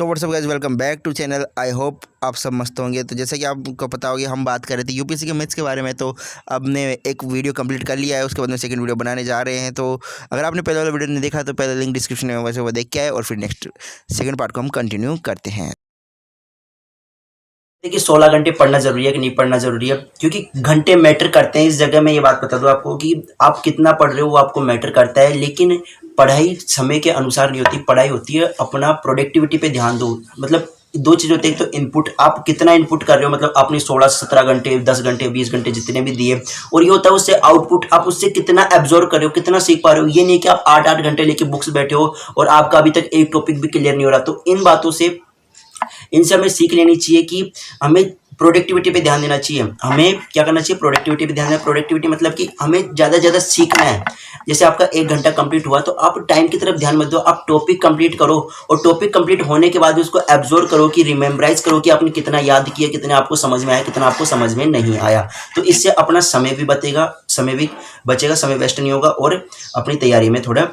So what's up guys, welcome back to channel. I hope आप सब मस्त होंगे। तो जैसा कि आपको पता होगा, हम बात कर रहे थे यूपीएससी के मैथ्स के बारे में। तो अब ने एक वीडियो कंप्लीट कर लिया है, उसके बाद में सेकंड वीडियो बनाने जा रहे हैं। तो अगर आपने पहले वाला वीडियो नहीं देखा तो पहले लिंक डिस्क्रिप्शन में वैसे वो देख के आए, और फिर नेक्स्ट सेकंड पार्ट को हम कंटिन्यू करते हैं। देखिए 16 घंटे पढ़ना जरूरी है कि नहीं पढ़ना जरूरी है, क्योंकि घंटे मैटर करते हैं। इस जगह मैं ये बात बता दूं आपको कि आप कितना पढ़ रहे हो वो आपको मैटर करता है, लेकिन पढ़ाई समय के अनुसार नहीं होती। पढ़ाई होती है अपना प्रोडक्टिविटी पे ध्यान दो। मतलब दो चीज़ होती है, एक तो इनपुट, आप कितना इनपुट कर रहे हो, मतलब आपने 16 से 17 घंटे 10 घंटे 20 घंटे जितने भी दिए, और ये होता है उससे आउटपुट, आप उससे कितना एब्जॉर्व कर रहे हो, कितना सीख पा रहे हो। ये नहीं कि आप 8-8 घंटे लेके बुक्स बैठे हो और आपका अभी तक एक टॉपिक भी क्लियर नहीं हो रहा। तो इन बातों से, इनसे हमें सीख लेनी चाहिए कि हमें प्रोडक्टिविटी पे ध्यान देना चाहिए। हमें क्या करना चाहिए, प्रोडक्टिविटी पे ध्यान देना। प्रोडक्टिविटी मतलब कि हमें ज़्यादा से ज़्यादा सीखना है। जैसे आपका 1 घंटा कंप्लीट हुआ तो आप टाइम की तरफ ध्यान मत दो, आप टॉपिक कंप्लीट करो, और टॉपिक कंप्लीट होने के बाद उसको एब्जॉर्व करो, कि रिमेम्बराइज करो कि आपने कितना याद किया, कितना आपको समझ में आया, कितना आपको समझ में नहीं आया। तो इससे अपना समय भी बचेगा, समय वेस्ट नहीं होगा, और अपनी तैयारी में थोड़ा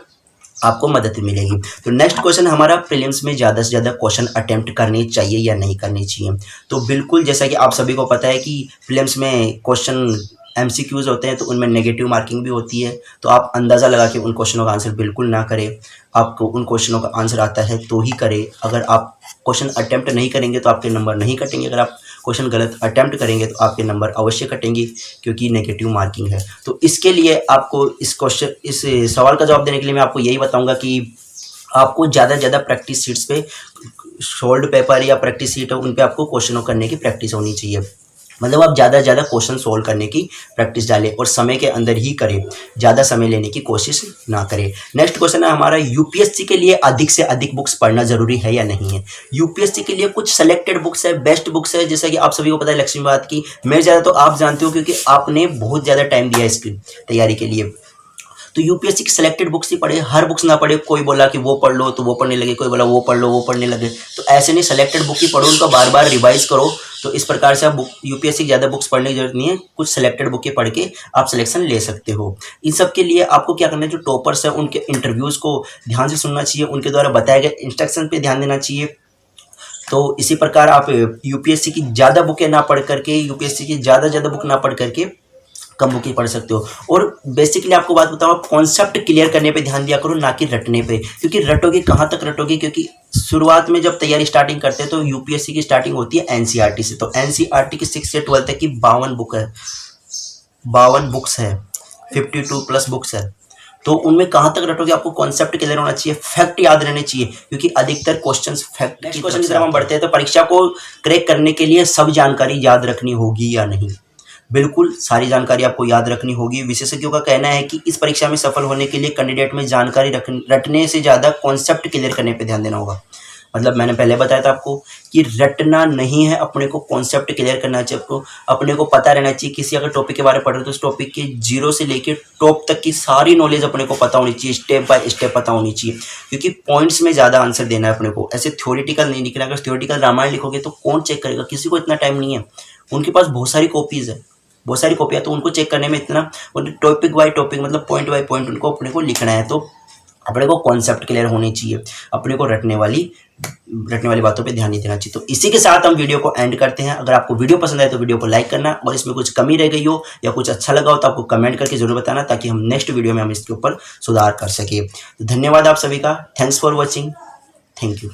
आपको मदद मिलेगी। तो नेक्स्ट क्वेश्चन हमारा, प्रीलिम्स में ज़्यादा से ज़्यादा क्वेश्चन अटेम्प्ट करने चाहिए या नहीं करने चाहिए। तो बिल्कुल, जैसा कि आप सभी को पता है कि प्रीलिम्स में क्वेश्चन एमसीक्यूज होते हैं, तो उनमें नेगेटिव मार्किंग भी होती है। तो आप अंदाज़ा लगा के उन क्वेश्चनों का आंसर बिल्कुल ना करें। आपको उन क्वेश्चनों का आंसर आता है तो ही करें। अगर आप क्वेश्चन अटेम्प्ट नहीं करेंगे तो आपके नंबर नहीं कटेंगे। अगर आप क्वेश्चन गलत अटेम्प्ट करेंगे तो आपके नंबर अवश्य कटेंगे, क्योंकि नेगेटिव मार्किंग है। तो इसके लिए आपको इस सवाल का जवाब देने के लिए मैं आपको यही बताऊंगा कि आपको ज़्यादा से ज़्यादा प्रैक्टिस शीट्स पे, सोल्ड पेपर या प्रैक्टिस शीट है, उन पे आपको क्वेश्चनों करने की प्रैक्टिस होनी चाहिए। मतलब आप ज़्यादा से ज़्यादा क्वेश्चन सोल्व करने की प्रैक्टिस डालें, और समय के अंदर ही करें, ज़्यादा समय लेने की कोशिश ना करें। नेक्स्ट क्वेश्चन है हमारा, यूपीएससी के लिए अधिक से अधिक बुक्स पढ़ना जरूरी है या नहीं है। यूपीएससी के लिए कुछ सेलेक्टेड बुक्स है, बेस्ट बुक्स है, जैसा कि आप सभी को पता है लक्ष्मीबाद की। मैं ज़्यादा तो आप जानते हो, क्योंकि आपने बहुत ज़्यादा टाइम दिया इसकी तैयारी के लिए। तो यूपीएससी की सिलेक्टेड बुक्स ही पढ़े, हर बुक्स ना पढ़े। कोई बोला कि वो पढ़ लो तो वो पढ़ने लगे, कोई बोला वो पढ़ लो वो पढ़ने लगे। तो ऐसे नहीं, सेलेक्टेड बुक ही पढ़ो, उनका बार बार रिवाइज करो। तो इस प्रकार से आप यूपीएससी की ज़्यादा बुक्स पढ़ने की जरूरत नहीं है, कुछ सेलेक्टेड बुक ही पढ़ के आप सिलेक्शन ले सकते हो। इन सब के लिए आपको क्या करना है, जो टॉपर्स है उनके इंटरव्यूज़ को ध्यान से सुनना चाहिए, उनके द्वारा बताए गए इंस्ट्रक्शन पे ध्यान देना चाहिए। तो इसी प्रकार आप यूपीएससी की ज़्यादा बुकें ना पढ़ करके, यूपीएससी की ज़्यादा बुक ना पढ़ करके कम बुक ही पढ़ सकते हो। और बेसिकली आपको बात बताऊँ, आप कॉन्सेप्ट क्लियर करने पे ध्यान दिया करो, ना कि रटने पे। क्योंकि रटोगे कहाँ तक रटोगे, क्योंकि शुरुआत में जब तैयारी स्टार्टिंग करते हैं तो यूपीएससी की स्टार्टिंग होती है एनसीईआरटी से। तो एनसीईआरटी की 6 से 12 तक की 52 बुक्स है, 52 प्लस बुक्स है। तो उनमें कहाँ तक रटोगे, आपको कॉन्सेप्ट क्लियर होना चाहिए, फैक्ट याद रहने चाहिए, क्योंकि अधिकतर क्वेश्चंस फैक्ट की क्वेश्चन की तरफ हम बढ़ते हैं। तो परीक्षा को क्रैक करने के लिए सब जानकारी याद रखनी होगी या नहीं। बिल्कुल सारी जानकारी आपको याद रखनी होगी। विशेषज्ञों का कहना है कि इस परीक्षा में सफल होने के लिए कैंडिडेट में जानकारी रटने से ज़्यादा कॉन्सेप्ट क्लियर करने पे ध्यान देना होगा। मतलब मैंने पहले बताया था आपको कि रटना नहीं है, अपने को कॉन्सेप्ट क्लियर करना चाहिए। आपको अपने को पता रहना चाहिए, किसी अगर टॉपिक के बारे में पढ़ रहे हो तो उस टॉपिक के जीरो से लेकर टॉप तक की सारी नॉलेज अपने को पता होनी चाहिए, स्टेप बाय स्टेप पता होनी चाहिए। क्योंकि पॉइंट्स में ज़्यादा आंसर देना है अपने को, ऐसे थ्योरेटिकल नहीं लिखना। अगर थ्योरेटिकल रामायण लिखोगे तो कौन चेक करेगा, किसी को इतना टाइम नहीं है। उनके पास बहुत सारी कॉपीज़ है, बहुत सारी कॉपियाँ, तो उनको चेक करने में इतना, टॉपिक बाय टॉपिक मतलब पॉइंट बाय पॉइंट उनको अपने को लिखना है। तो अपने को कॉन्सेप्ट क्लियर होनी चाहिए, अपने को रटने वाली बातों पे ध्यान नहीं देना चाहिए। तो इसी के साथ हम वीडियो को एंड करते हैं। अगर आपको वीडियो पसंद आए तो वीडियो को लाइक करना, और इसमें कुछ कमी रह गई हो या कुछ अच्छा लगा हो तो आपको कमेंट करके जरूर बताना, ताकि हम नेक्स्ट वीडियो में हम इसके ऊपर सुधार कर सके। तो धन्यवाद आप सभी का, thanks for watching, thank you.